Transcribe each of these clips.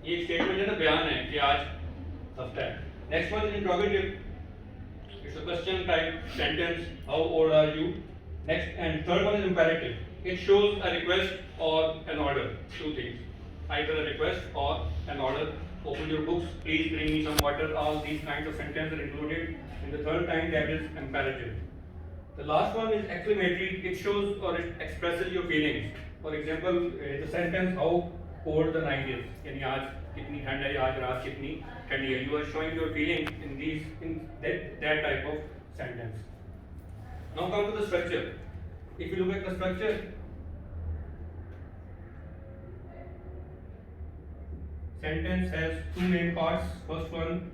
ये एक स्टेटमेंट है ना, बयान है कि आज हफ्ता है. Next one is interrogative. It's a question type sentence. How old are you? Next and third one is imperative. It shows a request or an order. Two things. Either a request or an order. Open your books. Please bring me some water. All these kinds of sentences are included. And the third kind that is imperative. The last one is exclamatory. It shows or it expresses your feelings. For example, the sentence how cold the night is. यानी आज कितनी ठंड है, आज रात कितनी ठंडी है. You are showing your feelings in that type of sentence. Now come to the structure. If you look at the structure, sentence has two main parts. First one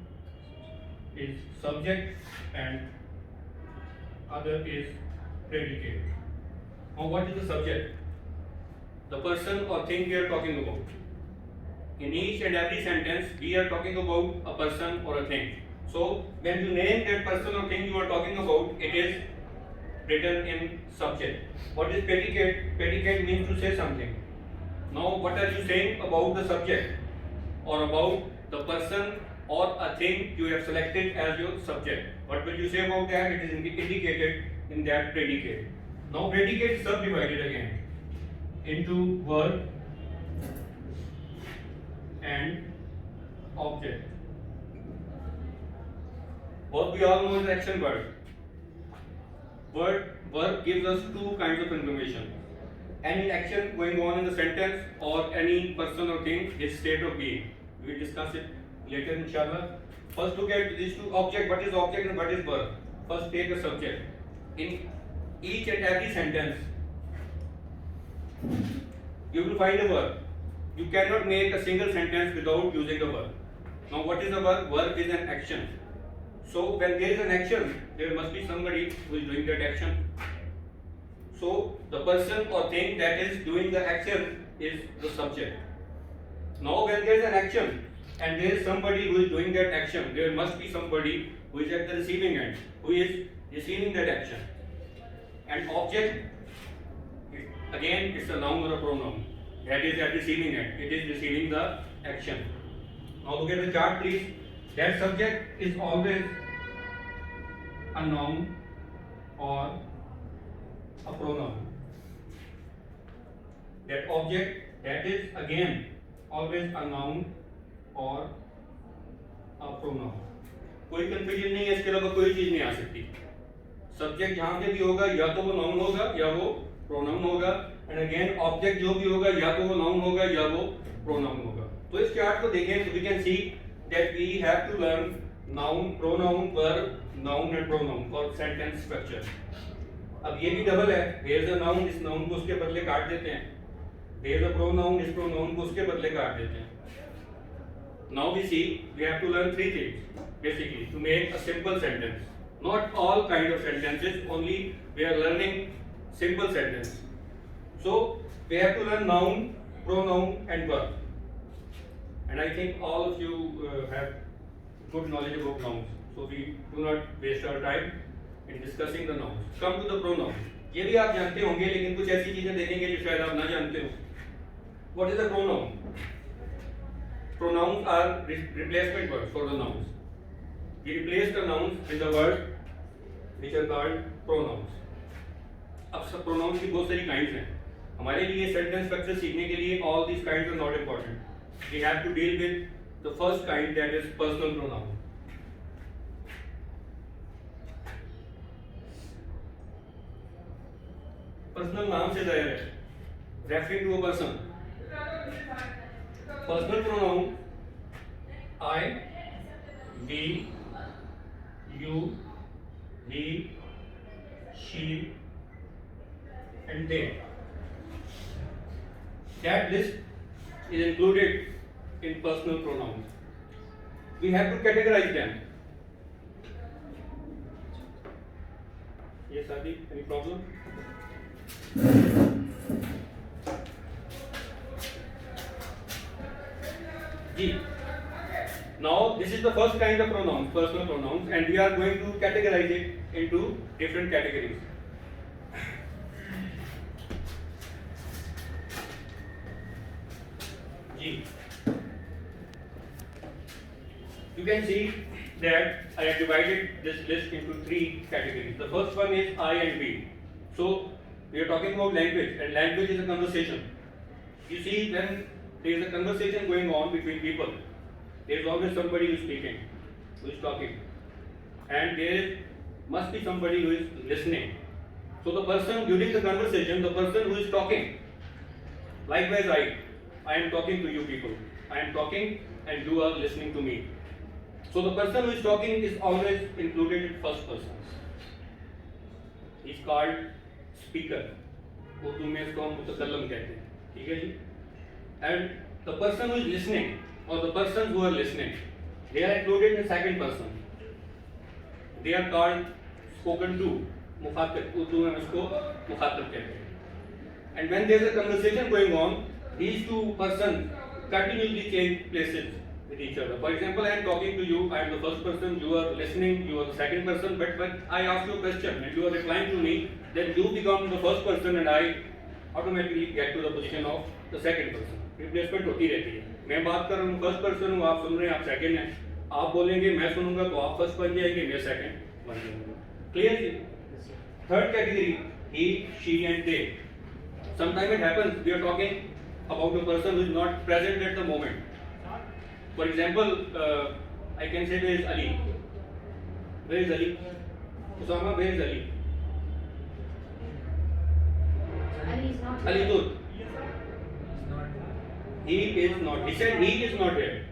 is subject and other is predicate. Now what is the subject? The person or thing we are talking about. In each and every sentence, we are talking about a person or a thing. So, when you name that person or thing you are talking about, it is written in subject. What is predicate? Predicate means to say something. Now, what are you saying about the subject or about the person or a thing you have selected as your subject? What will you say about that? It is indicated in that predicate. Now, predicate is subdivided again into verb and object. Verb we all know is action word. Verb gives us two kinds of information. Any action going on in the sentence or any person or thing, his state of being. We will discuss it later inshallah. First look at these two object. What is object and what is verb? First take a subject. In each and every sentence, you will find a verb. You cannot make a single sentence without using a verb. Now what is a verb? Verb is an action. So when there is an action, there must be somebody who is doing that action. So the person or thing that is doing the action is the subject. Now when there is an action and there is somebody who is doing that action, there must be somebody who is at the receiving end, who is receiving that action. And object, again, it's a noun or a pronoun. That is at receiving end. It is receiving the action. Now look at the chart, please. That subject is always a noun or a pronoun. That object, that is again always a noun or a pronoun. कोई confusion नहीं है, इसके अलावा कोई चीज नहीं आ सकती. Subject जहां पे भी होगा या तो वो नाउन होगा या वो प्रोनाउन होगा. एंड अगेन ऑब्जेक्ट जो भी होगा या तो वो नाउन होगा या वो प्रोनाउन होगा. तो इस चार्ट को देखें तो we can see that we have to learn noun, pronoun, verb, noun and pronoun for sentence structure. अब ये भी डबल है. देयर इज अ नाउन, इस नाउन को उसके बदले काट देते हैं. देयर इज अ प्रोनाउन, इस प्रोनाउन को उसके बदले काट देते हैं. Now we see we have to learn three things basically to make a simple sentence. Not all kind of sentences, only we are learning simple sentence. So we have to learn noun, pronoun and verb. And I think all of you have good knowledge about nouns. So we do not waste our time in discussing the nouns. Come to the pronoun. ये भी आप जानते होंगे लेकिन कुछ ऐसी चीजें देखेंगे जो शायद आप ना जानते हो. What is a pronoun? Pronouns are replacement words for the nouns. We replace the nouns with the words which are called pronouns. अब सब pronouns की बहुत सारी kinds हैं. हमारे लिए sentence structure सीखने के लिए all these kinds are not important. We have to deal with the first kind, that is personal pronoun. Personal नाम से जाहिर है, referring to a person. Personal pronoun I, we, you, he, she and they. That list is included in personal pronouns. We have to categorize them. Yes, Adi, any problem? G. Now this is the first kind of pronouns, personal pronouns, and we are going to categorize it into different categories. G. You can see that I have divided this list into three categories. The first one is I and we. So we are talking about language, and language is a conversation. You see, when there is a conversation going on between people, there is always somebody who is speaking, who is talking, and must be somebody who is listening. So the person during the conversation, the person who is talking, likewise I am talking to you people. I am talking and you are listening to me. So the person who is talking is always included in first person. He is called speaker. Urdu में इसको हम मुतकल्लम कहते हैं, ठीक है जी. And the person who is listening or the persons who are listening, they are included in second person. They are called spoken to, मुखातिब. उर्दू में इसको मुखातिब कहते हैं. And when there is a conversation going on, these two persons continuously change places with each other. For example, I am talking to you, I am the first person, you are listening, you are the second person, but when I ask you a question and you are replying to me, then you become the first person and I automatically get to the position of the second person. Replacement होती रहती है. मैं बात कर रहा हूँ first person हूँ, आप सुन रहे हैं, आप सेकंड हैं. आप बोलेंगे, मैं सुनूंगा तो आप फर्स्ट बन जाएंगे, मैं सेकंड बन जाऊंगा. Clear? Third category, he, she and they. Sometimes it happens we are talking about a person who is not present at the moment. For example, I can say, where is Ali? Where is Ali? Usama, where is Ali? Ali is not. Ali Dur. He is not. He said he is not here.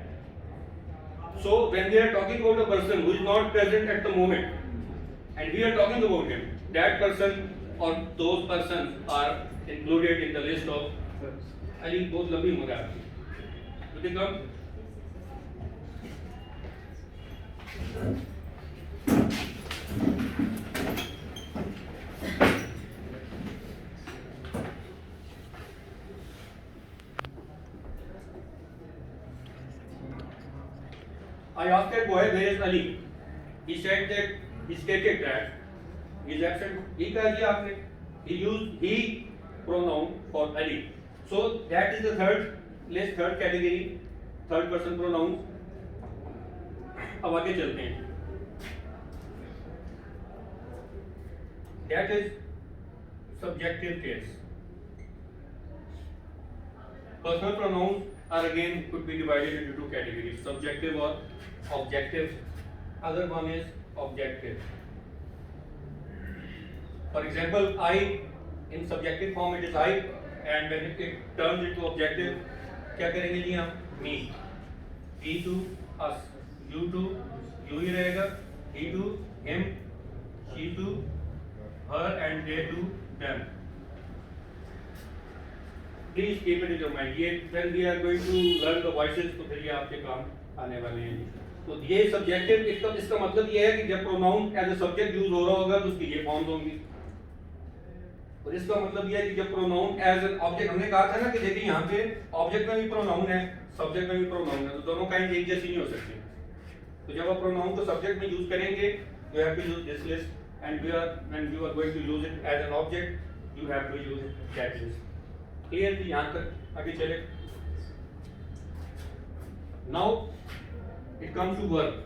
So when we are talking about a person who is not present at the moment, and we are talking about him, that person or those persons are included in the list of Ali. बहुत लंबी उम्र है आपकी. तो देखो, I asked that boy, where is Ali? He said that he stated that he is absent. ये कह दिया आपने. He used he pronoun for Ali. So that is the third list, third category, third person pronouns. अब आगे चलते हैं. That is subjective case. Personal pronouns are again could be divided into two categories: subjective or objective. Other one is objective. For example, I, in subjective form it is I, and when it turns into objective, क्या करेंगे जी हम? Me. He to us, you to you ही रहेगा, he to him, she to her, and they to them. Please keep it in your mind. ये when we are going to learn the voices, तो फिर ये आपके काम आने वाले हैं. तो ये subjective, इसका मतलब ये है कि जब pronoun as a subject use हो रहा होगा तो उसकी ये फॉर्म्स होंगी. और इसका मतलब ये है कि जब प्रोनाउन एज एन ऑब्जेक्ट, हमने कहा था ना कि देखिए यहाँ पे ऑब्जेक्ट में भी प्रोनाउन है, सब्जेक्ट में भी प्रोनाउन है, तो दोनों काइंड एक जैसी नहीं हो सकती. तो जब आप प्रोनाउन को सब्जेक्ट में यूज करेंगे, you have to use this list, and when you are going to use it as an object, you have to use that list. Clear जी? यहाँ तक आगे चले. Now it comes to verb.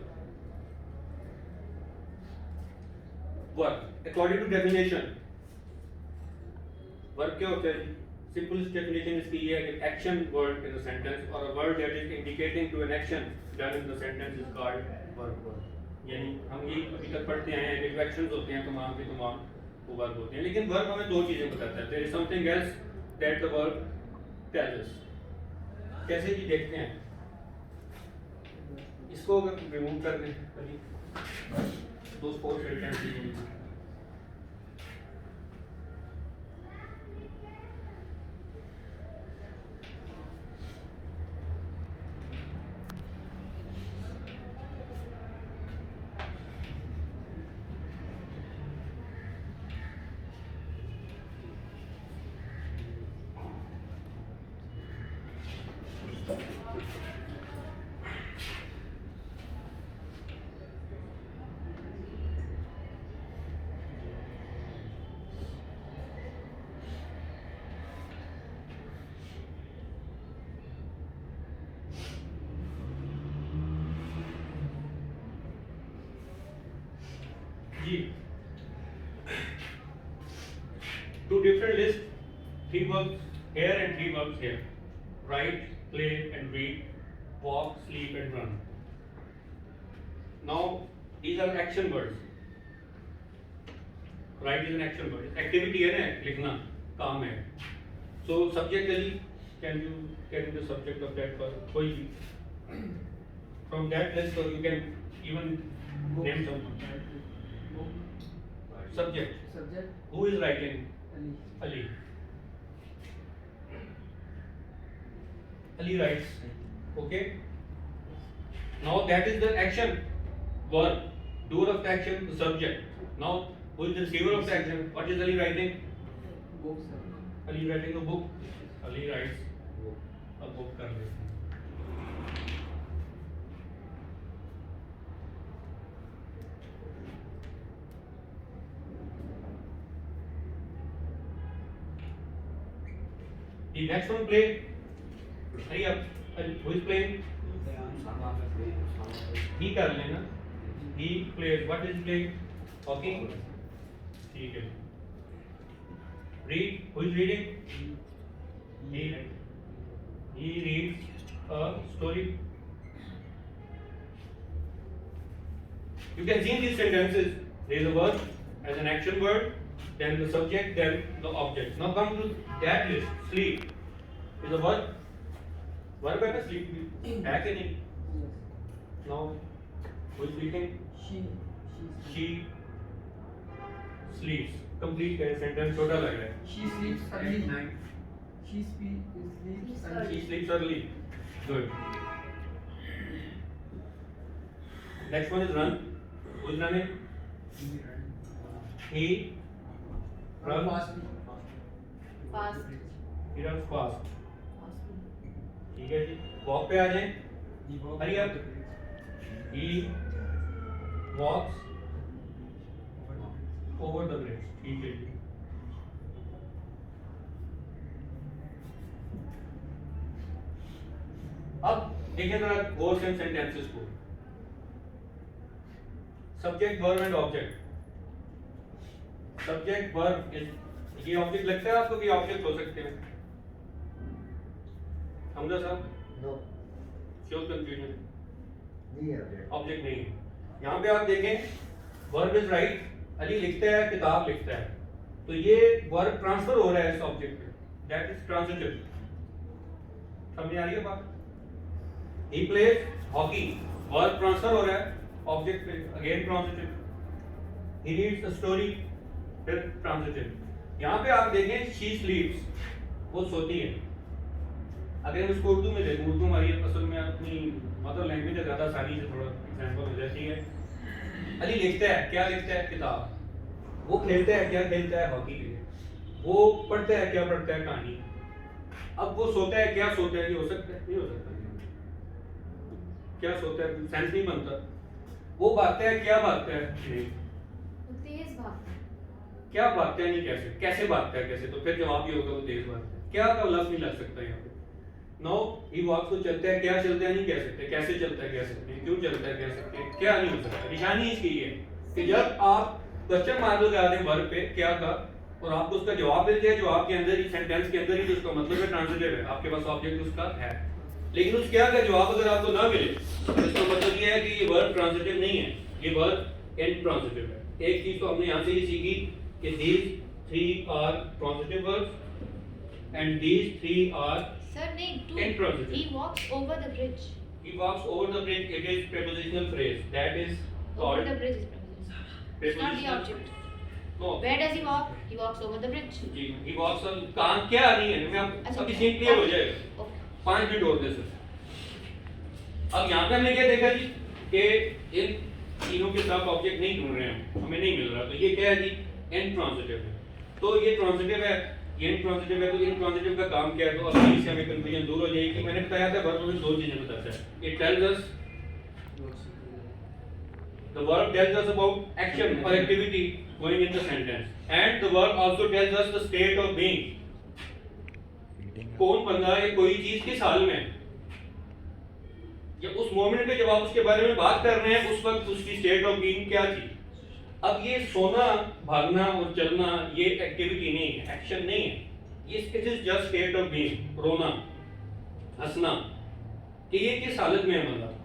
Verb according to definition, verb क्या होता है? Simplest definition इसकी ये है कि action word in the sentence और a word that is indicating to an action done in the sentence is called verb. यानी हम ये अभी तक पढ़ते आए हैं कि जो एक्शंस होते हैं तमाम के तमाम वो वर्ब होते हैं. लेकिन वर्ब हमें दो चीजें बताता है. There is something else that the verb tells us. कैसे जी? देखते हैं. इसको अगर रिमूव कर दें कभी दो four sentence ji two different lists, 3 verbs here and 3 verbs here. Write, play and read, walk, sleep and run. Now these are action words. Write is an action word. Activity है ना, लिखना काम है. So subjectively, can you get the subject of that word? कोई भी. From that list, so you can even name some subject. Subject. Who is writing? Ali. Ali. Ali writes. Okay. Now that is the action verb. Doer of the action, the subject. Now who is the receiver of the action? What is Ali writing? Book. Sir. Ali writing a book. Ali writes a book. कर लेते हैं. The next one play. Hurry up. Who is playing? He कर लेना. He plays. What is he playing? Hockey. ठीक है. Read. Who is reading? He reads a story. You can see in these sentences there is a verb as an action word, then the subject, then the object. Now come to that list. Sleep is a verb. Verb है ना sleep है कि नहीं? Yes. Now who is sleeping? She. She sleeps. Complete है sentence छोटा लग रहा है. She sleeps early. She sleeps early. She sleeps early. Good. Next one is run. Who is running? He runs. Fast. He runs fast. ठीक है जी. Walk पे आ जाएं. Hurry up. He walks over the bridge. ठीक है जी. अब देखिए जरा गौर से सेंटेंसेस को. Subject verb and object. Subject verb ये ऑब्जेक्ट लगता है आपको कि ऑब्जेक्ट हो सकते हैं? हमजा साहब नो श्योर कंफ्यूजन. नहीं है ऑब्जेक्ट नहीं है. यहाँ पे आप देखें वर्ब इज राइट. अली लिखता है, किताब लिखता है, तो ये वर्ब ट्रांसफर हो रहा है इस ऑब्जेक्ट पे. That is transitive. समझ आ रही है बात? He plays hockey. Verb transfer हो रहा है ऑब्जेक्ट पे. Again transitive. He reads a story. फिर ट्रांजिटिव. यहाँ पे आप देखें she sleeps. वो सोती है. अगर हम इसको उर्दू में देखें, उर्दू हमारी असल में अपनी मदर लैंग्वेज है, ज़्यादा आसानी से थोड़ा एग्जाम्पल हो जाती है. अली लिखता है, क्या लिखता है? किताब. वो खेलता है, क्या खेलता है? हॉकी. वो पढ़ता है, क्या पढ़ता है? कहानी. अब वो सोता है, क्या सोता है? ये हो सकता है? नहीं हो सकता. क्या सोता है? सेंस नहीं बनता. वो भागता है, क्या भागता है? नहीं. तेज भागता है. क्या भागता है? नहीं. कैसे कैसे भागता है? कैसे? तो फिर जवाब ये होगा वो तेज भागता है. क्या का लफ्ज नहीं लग सकता यहाँ पे. नो ही वॉक्स. तो चलता है, क्या चलता है? नहीं कह सकते. कैसे चलता है? कह सकते हैं. क्यों चलता है? कह सकते हैं. क्या नहीं हो सकता. निशानी इसकी है कि जब आप क्वेश्चन मार्क लगा दें वर्ब पे क्या का, और आपको उसका जवाब मिल जाए, जवाब के अंदर ही, सेंटेंस के अंदर ही, तो उसका मतलब है ट्रांजिटिव है. आपके पास ऑब्जेक्ट उसका है. लेकिन उस क्या का जवाब अगर आपको ना मिले तो इसका मतलब ये है कि ये वर्ब ट्रांजिटिव नहीं है, ये वर्ब इंट्रांजिटिव है. एक चीज तो हमने यहाँ से ये सीखी कि these three are transitive verbs and these three are Sir, नहीं. intransitive. He walks over the bridge. He walks over the bridge. It is prepositional phrase. That is Over called the bridge is preposition. It's not the prepositional. object. No. Where does he walk? He walks over the bridge. Ji, he walks on. काम क्या नहीं है. मैं अच्छा, अभी scene clear हो जाएगा. Okay. 5 minute और दे सर. अब यहाँ पे हमने क्या देखा जी कि इन तीनों के साथ ऑब्जेक्ट नहीं ढूंढ रहे हैं, हमें नहीं मिल रहा. तो ये क्या है जी? इंट्रांजिटिव है. तो ये ट्रांजिटिव है, ये इंट्रांजिटिव है. तो इंट्रांजिटिव का काम क्या है? तो अब इससे हमें कंफ्यूजन दूर हो जाएगी. मैंने बताया था वर्ब में 2 चीजें बताता है. It tells us, the verb tells us about action or activity going in the sentence, and the verb also tells us the state of being. कौन बंदा है, कोई चीज किस हाल में है, या उस मोमेंट पे जब आप उसके बारे में बात कर रहे हैं उस वक्त उसकी स्टेट ऑफ बीइंग क्या थी. अब ये सोना, भागना और चलना ये एक्टिविटी नहीं है, एक्शन नहीं है, ये it is just state of being. रोना, हंसना, कि ये किस हालत में है मतलब,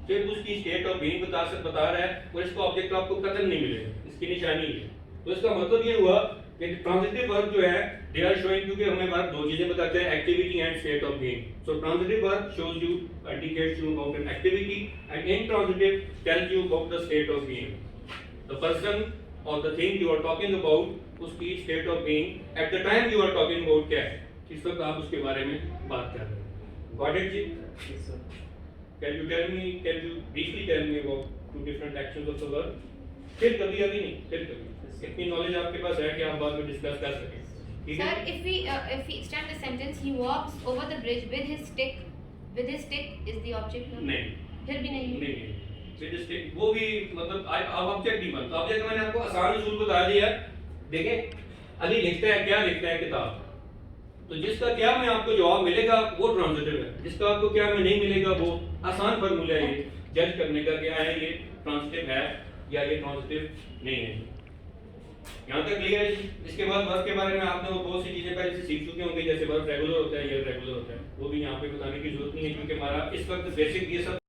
सिर्फ उसकी स्टेट ऑफ बीइंग बता रहा है, और इसका ऑब्जेक्ट आपको कतई नहीं मिलेगा, इसकी निशानी है। तो इसका मतलब ये हुआ कि ट्रांजिटिव वर्ब जो है दे आर शोइंग, क्योंकि हमें बार दो चीजें बताते हैं, activity and state of being. So transitive verb shows you, indicates you about an activity, and intransitive tells you about the state of being. The person or the thing you are talking about, उसकी state of being at the time you are talking about क्या है, किस वक्त आप उसके बारे में बात कर रहे हैं। Got it ji? Yes, sir. Can you briefly tell me about two different actions of the verb? फिर कभी, अभी नहीं, फिर कभी। इतनी नॉलेज आपके पास है कि आप बाद में डिस्कस कर सकें, ठीक Sir, है? if we extend the sentence, he walks over the bridge with his stick. With his stick is the object. No? नहीं, फिर भी नहीं. नहीं, फिर वो भी मतलब अब ऑब्जेक्ट नहीं बनता। ऑब्जेक्ट मैंने आपको आसान उसूल बता दिया। देखें, अली लिखता है, क्या लिखता है किताब, तो जिसका क्या में आपको जवाब मिलेगा वो ट्रांजिटिव है, जिसका आपको क्या में नहीं मिलेगा वो आसान फार्मूला है ये जज करने का, क्या है ये ट्रांजिटिव है या ये ट्रांजिटिव नहीं है। यहाँ तक क्लियर है जी? इसके बाद वर्ब के बारे में आपने वो बहुत सी चीजें पहले से सीख चुके होंगे, जैसे वर्ब रेगुलर होता है या इरेगुलर होता है, वो भी यहाँ पे बताने की जरूरत नहीं है, क्योंकि हमारा इस वक्त बेसिक ये सब